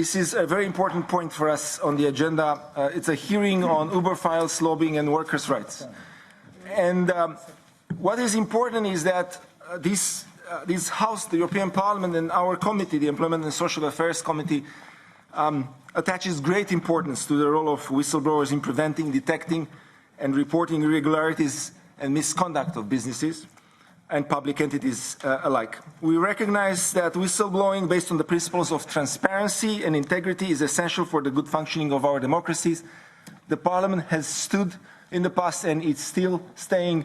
This is a very important point for us on the agenda. It's a hearing on Uber files, lobbying and workers' rights. And what is important is that this House, the European Parliament, and our committee, the Employment and Social Affairs Committee, attaches great importance to the role of whistleblowers in preventing, detecting and reporting irregularities and misconduct of businesses and public entities alike. We recognize that whistleblowing based on the principles of transparency and integrity is essential for the good functioning of our democracies. The Parliament has stood in the past and it's still staying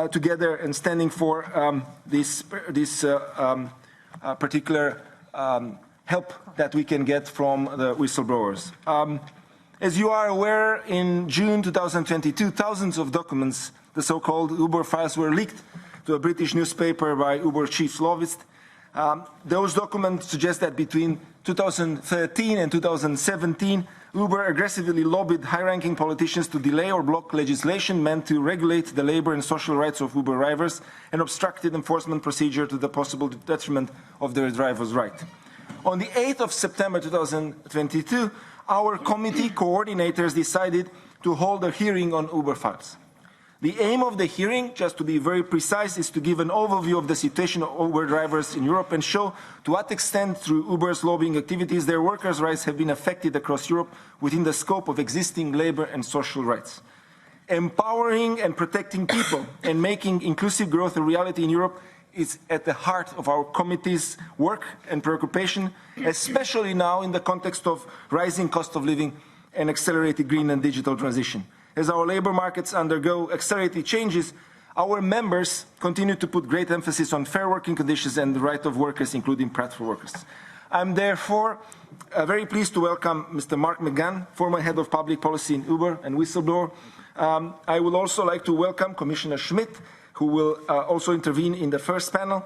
together and standing for this particular help that we can get from the whistleblowers. As you are aware, in June 2022, thousands of documents, the so-called Uber files, were leaked to a British newspaper by Uber chief lobbyist. Those documents suggest that between 2013 and 2017, Uber aggressively lobbied high-ranking politicians to delay or block legislation meant to regulate the labor and social rights of Uber drivers and obstructed enforcement procedure to the possible detriment of their drivers' right. On the 8th of September 2022, our committee coordinators decided to hold a hearing on Uber files. The aim of the hearing, just to be very precise, is to give an overview of the situation of Uber drivers in Europe and show to what extent, through Uber's lobbying activities, their workers' rights have been affected across Europe within the scope of existing labor and social rights. Empowering and protecting people and making inclusive growth a reality in Europe is at the heart of our committee's work and preoccupation, especially now in the context of rising cost of living and accelerated green and digital transition. As our labour markets undergo accelerated changes, our members continue to put great emphasis on fair working conditions and the right of workers, including platform workers. I'm therefore very pleased to welcome Mr. Mark McGann, former head of public policy in Uber and whistleblower. I would also like to welcome Commissioner Schmidt, who will also intervene in the first panel.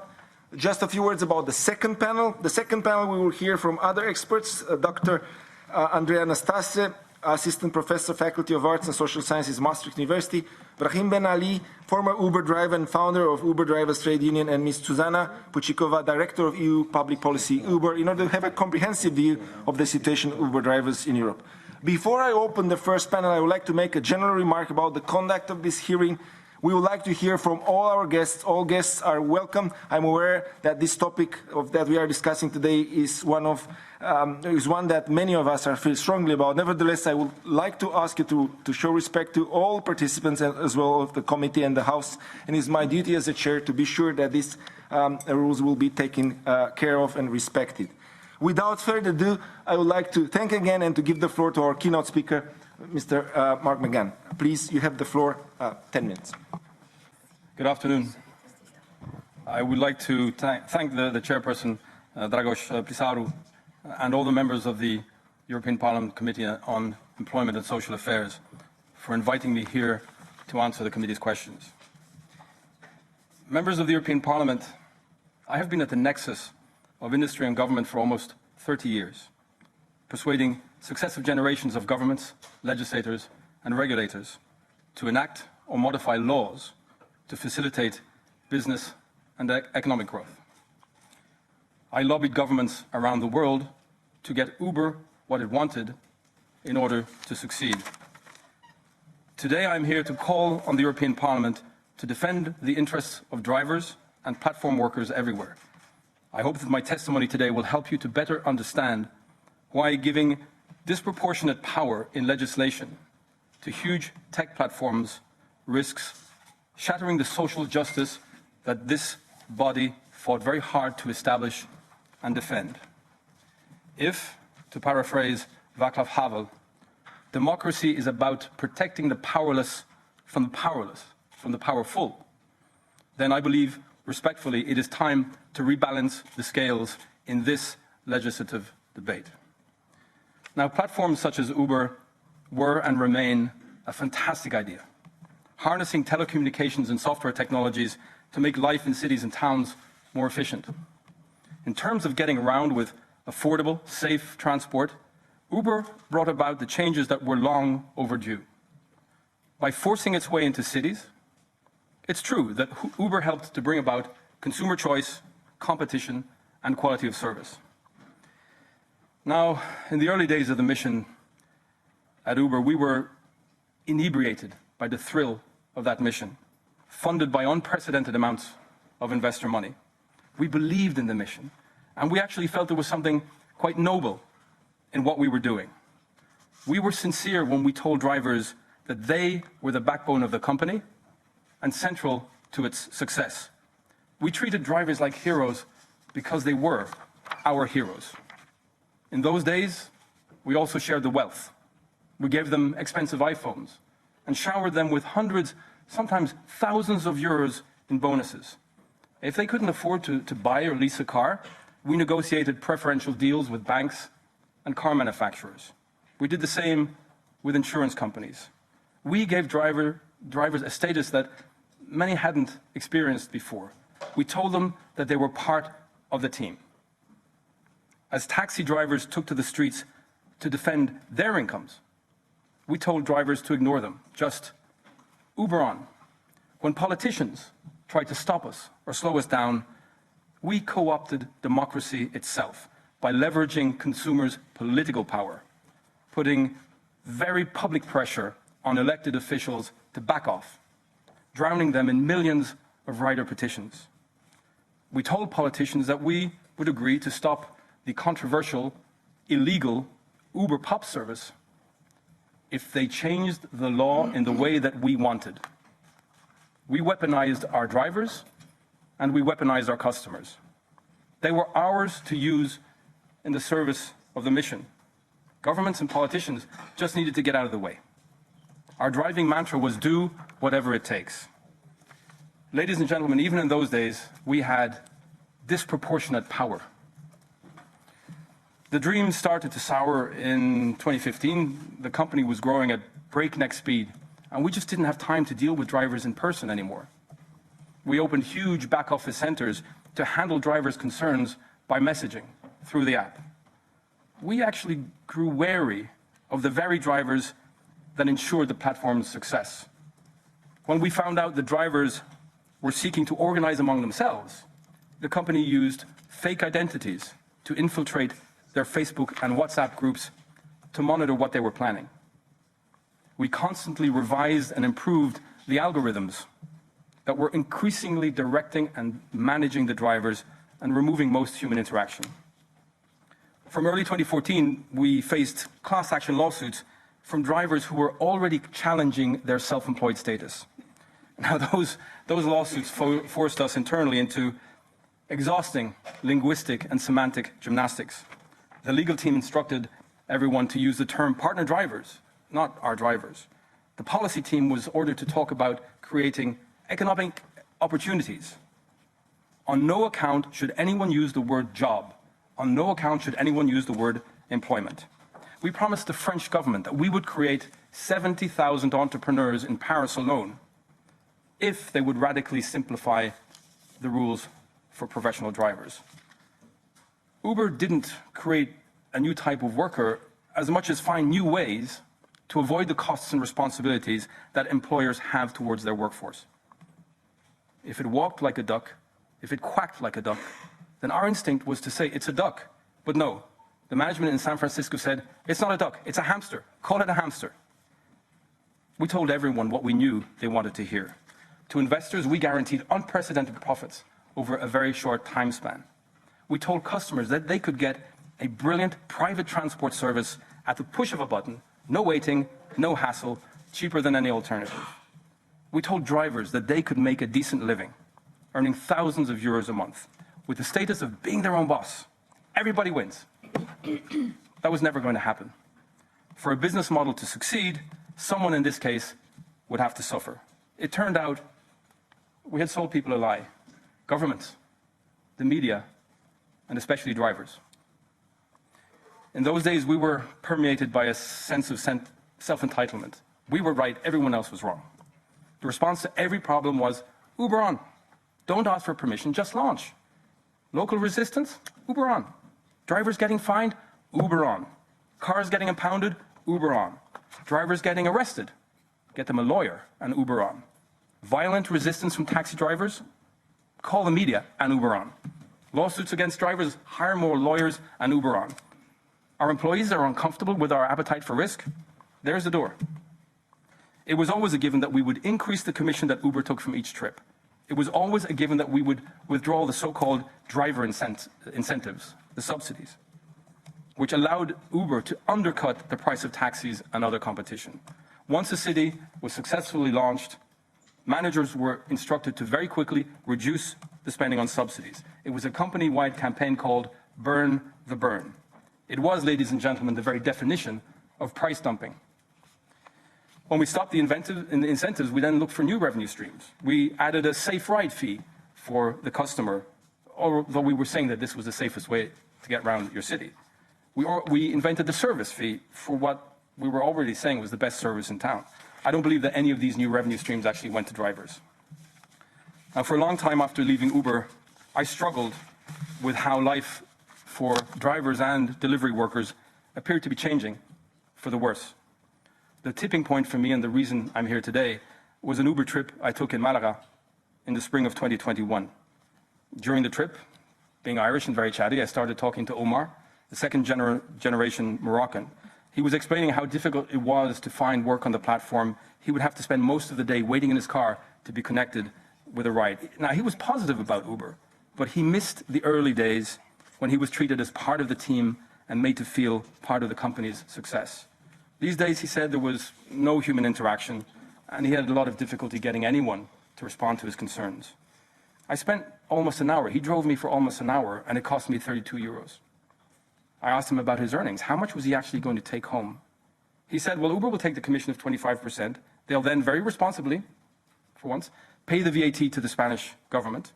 Just a few words about the second panel. The second panel we will hear from other experts, Dr. Andrea Anastase, Assistant Professor, Faculty of Arts and Social Sciences, Maastricht University, Brahim Ben Ali, former Uber driver and founder of Uber Drivers Trade Union, and Ms. Zuzana Puchikova, Director of EU Public Policy Uber, in order to have a comprehensive view of the situation of Uber drivers in Europe. Before I open the first panel, I would like to make a general remark about the conduct of this hearing. We would like to hear from all our guests. All guests are welcome. I'm aware that this topic that we are discussing today is one that many of us feel strongly about. Nevertheless, I would like to ask you to show respect to all participants as well as the committee and the House. And it's my duty as a chair to be sure that these rules will be taken care of and respected. Without further ado, I would like to thank again and to give the floor to our keynote speaker, Mr. Mark McGann. Please, you have the floor, 10 minutes. Good afternoon. I would like to thank the chairperson, Dragos Plisaru, and all the members of the European Parliament Committee on Employment and Social Affairs for inviting me here to answer the committee's questions. Members of the European Parliament, I have been at the nexus of industry and government for almost 30 years, persuading successive generations of governments, legislators and regulators to enact or modify laws to facilitate business and economic growth. I lobbied governments around the world to get Uber what it wanted in order to succeed. Today I'm here to call on the European Parliament to defend the interests of drivers and platform workers everywhere. I hope that my testimony today will help you to better understand why giving disproportionate power in legislation to huge tech platforms risks shattering the social justice that this body fought very hard to establish and defend. If, to paraphrase Václav Havel, democracy is about protecting the powerless, from the powerful, then I believe, respectfully, it is time to rebalance the scales in this legislative debate. Now, platforms such as Uber were and remain a fantastic idea, harnessing telecommunications and software technologies to make life in cities and towns more efficient. In terms of getting around with affordable, safe transport, Uber brought about the changes that were long overdue. By forcing its way into cities, it's true that Uber helped to bring about consumer choice, competition, and quality of service. Now, in the early days of the mission at Uber, we were inebriated by the thrill of that mission, funded by unprecedented amounts of investor money. We believed in the mission, and we actually felt there was something quite noble in what we were doing. We were sincere when we told drivers that they were the backbone of the company and central to its success. We treated drivers like heroes because they were our heroes. In those days, we also shared the wealth. We gave them expensive iPhones and showered them with hundreds, sometimes thousands of euros in bonuses. If they couldn't afford to buy or lease a car, we negotiated preferential deals with banks and car manufacturers. We did the same with insurance companies. We gave drivers a status that many hadn't experienced before. We told them that they were part of the team. As taxi drivers took to the streets to defend their incomes, we told drivers to ignore them, just Uber on. When politicians tried to stop us or slow us down, we co-opted democracy itself by leveraging consumers' political power, putting very public pressure on elected officials to back off, drowning them in millions of rider petitions. We told politicians that we would agree to stop the controversial, illegal Uber Pop service if they changed the law in the way that we wanted. We weaponized our drivers and we weaponized our customers. They were ours to use in the service of the mission. Governments and politicians just needed to get out of the way. Our driving mantra was do whatever it takes. Ladies and gentlemen, even in those days, we had disproportionate power. The dream started to sour in 2015. The company was growing at breakneck speed, and we just didn't have time to deal with drivers in person anymore. We opened huge back office centers to handle drivers' concerns by messaging through the app. We actually grew wary of the very drivers that ensured the platform's success. When we found out the drivers were seeking to organize among themselves, the company used fake identities to infiltrate their Facebook and WhatsApp groups to monitor what they were planning. We constantly revised and improved the algorithms that were increasingly directing and managing the drivers and removing most human interaction. From early 2014, we faced class action lawsuits from drivers who were already challenging their self-employed status. Now, those lawsuits forced us internally into exhausting linguistic and semantic gymnastics. The legal team instructed everyone to use the term partner drivers, not our drivers. The policy team was ordered to talk about creating economic opportunities. On no account should anyone use the word job. On no account should anyone use the word employment. We promised the French government that we would create 70,000 entrepreneurs in Paris alone if they would radically simplify the rules for professional drivers. Uber didn't create a new type of worker as much as find new ways to avoid the costs and responsibilities that employers have towards their workforce. If it walked like a duck, if it quacked like a duck, then our instinct was to say it's a duck. But no, the management in San Francisco said, it's not a duck, it's a hamster. Call it a hamster. We told everyone what we knew they wanted to hear. To investors, we guaranteed unprecedented profits over a very short time span. We told customers that they could get a brilliant private transport service at the push of a button, no waiting, no hassle, cheaper than any alternative. We told drivers that they could make a decent living, earning thousands of euros a month, with the status of being their own boss. Everybody wins. That was never going to happen. For a business model to succeed, someone in this case would have to suffer. It turned out we had sold people a lie. Governments, the media, and especially drivers. In those days, we were permeated by a sense of self-entitlement. We were right, everyone else was wrong. The response to every problem was, Uber on. Don't ask for permission, just launch. Local resistance? Uber on. Drivers getting fined? Uber on. Cars getting impounded? Uber on. Drivers getting arrested? Get them a lawyer and Uber on. Violent resistance from taxi drivers? Call the media and Uber on. Lawsuits against drivers? Hire more lawyers and Uber on. Our employees are uncomfortable with our appetite for risk. There's the door. It was always a given that we would increase the commission that Uber took from each trip. It was always a given that we would withdraw the so-called driver incentives, the subsidies, which allowed Uber to undercut the price of taxis and other competition. Once a city was successfully launched, managers were instructed to very quickly reduce the spending on subsidies. It was a company-wide campaign called Burn the Burn. It was, ladies and gentlemen, the very definition of price dumping. When we stopped the incentives, we then looked for new revenue streams. We added a safe ride fee for the customer, although we were saying that this was the safest way to get around your city. We invented the service fee for what we were already saying was the best service in town. I don't believe that any of these new revenue streams actually went to drivers. Now, for a long time after leaving Uber, I struggled with how life for drivers and delivery workers appeared to be changing for the worse. The tipping point for me, and the reason I'm here today, was an Uber trip I took in Malaga in the spring of 2021. During the trip, being Irish and very chatty, I started talking to Omar, the second generation Moroccan. He was explaining how difficult it was to find work on the platform. He would have to spend most of the day waiting in his car to be connected with a ride. Now, he was positive about Uber, but he missed the early days when he was treated as part of the team and made to feel part of the company's success. These days, he said, there was no human interaction, and he had a lot of difficulty getting anyone to respond to his concerns. I spent almost an hour. He drove me for almost an hour, and it cost me 32 euros. I asked him about his earnings. How much was he actually going to take home? He said, well, Uber will take the commission of 25%. They'll then very responsibly, for once, pay the VAT to the Spanish government.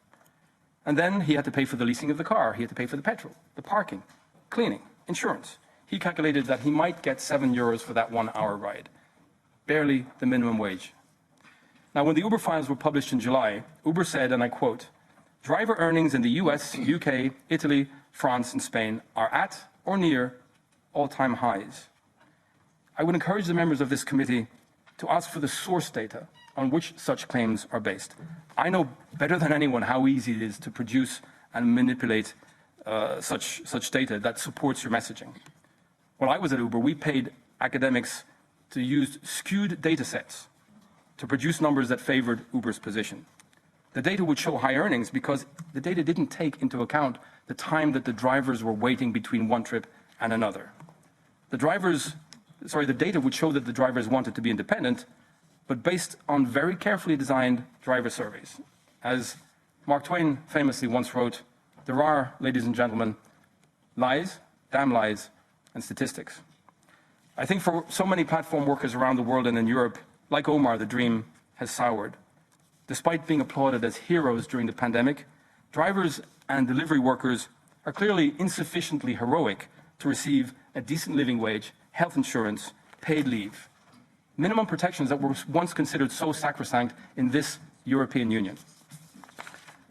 And then he had to pay for the leasing of the car. He had to pay for the petrol, the parking, cleaning, insurance. He calculated that he might get 7 euros for that 1 hour ride, barely the minimum wage. Now, when the Uber files were published in July, Uber said, and I quote, driver earnings in the US, UK, Italy, France, and Spain are at or near all-time highs. I would encourage the members of this committee to ask for the source data on which such claims are based. I know better than anyone how easy it is to produce and manipulate such data that supports your messaging. When I was at Uber, we paid academics to use skewed data sets to produce numbers that favored Uber's position. The data would show high earnings because the data didn't take into account the time that the drivers were waiting between one trip and another. The data would show that the drivers wanted to be independent, but based on very carefully designed driver surveys. As Mark Twain famously once wrote, there are, ladies and gentlemen, lies, damn lies, and statistics. I think for so many platform workers around the world and in Europe, like Omar, the dream has soured. Despite being applauded as heroes during the pandemic, drivers and delivery workers are clearly insufficiently heroic to receive a decent living wage, health insurance, paid leave, minimum protections that were once considered so sacrosanct in this European Union.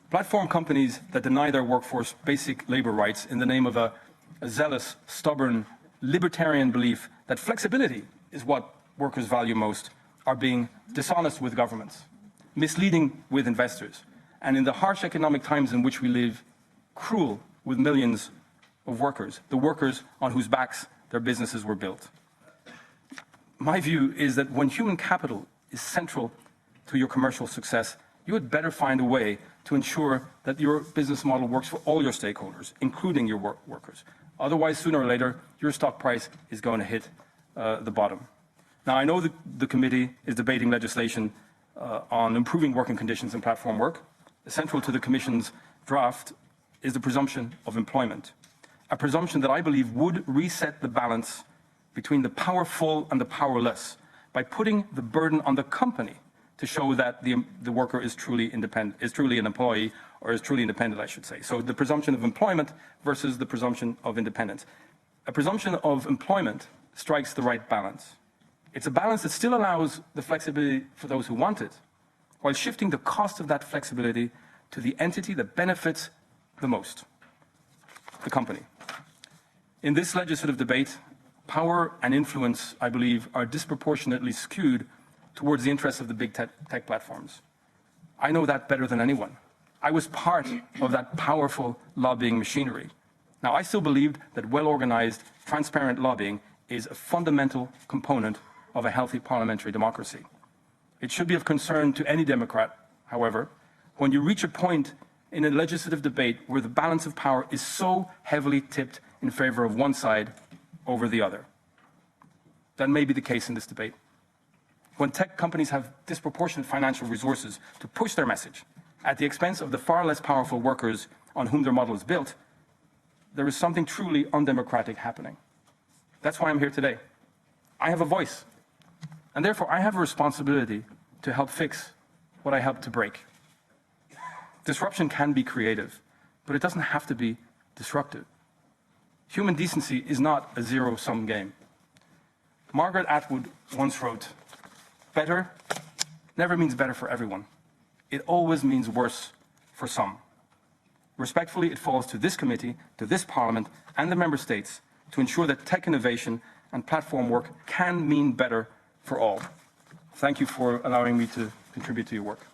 Platform companies that deny their workforce basic labor rights in the name of a zealous, stubborn, libertarian belief that flexibility is what workers value most are being dishonest with governments, misleading with investors, and in the harsh economic times in which we live, cruel with millions of workers, the workers on whose backs their businesses were built. My view is that when human capital is central to your commercial success, you had better find a way to ensure that your business model works for all your stakeholders, including your workers. Otherwise, sooner or later, your stock price is going to hit the bottom. Now, I know the committee is debating legislation on improving working conditions in platform work. Central to the Commission's draft is the presumption of employment, a presumption that I believe would reset the balance between the powerful and the powerless by putting the burden on the company to show that the worker is truly independent, is truly an employee, or is truly independent, I should say. So the presumption of employment versus the presumption of independence. A presumption of employment strikes the right balance. It's a balance that still allows the flexibility for those who want it, while shifting the cost of that flexibility to the entity that benefits the most, the company. In this legislative debate, power and influence, I believe, are disproportionately skewed towards the interests of the big tech platforms. I know that better than anyone. I was part of that powerful lobbying machinery. Now, I still believe that well-organized, transparent lobbying is a fundamental component of a healthy parliamentary democracy. It should be of concern to any Democrat, however, when you reach a point in a legislative debate where the balance of power is so heavily tipped in favor of one side over the other. That may be the case in this debate. When tech companies have disproportionate financial resources to push their message at the expense of the far less powerful workers on whom their model is built, there is something truly undemocratic happening. That's why I'm here today. I have a voice, and therefore I have a responsibility to help fix what I helped to break. Disruption can be creative, but it doesn't have to be disruptive. Human decency is not a zero-sum game. Margaret Atwood once wrote, "Better never means better for everyone. It always means worse for some." Respectfully, it falls to this committee, to this Parliament, and the Member States to ensure that tech innovation and platform work can mean better for all. Thank you for allowing me to contribute to your work.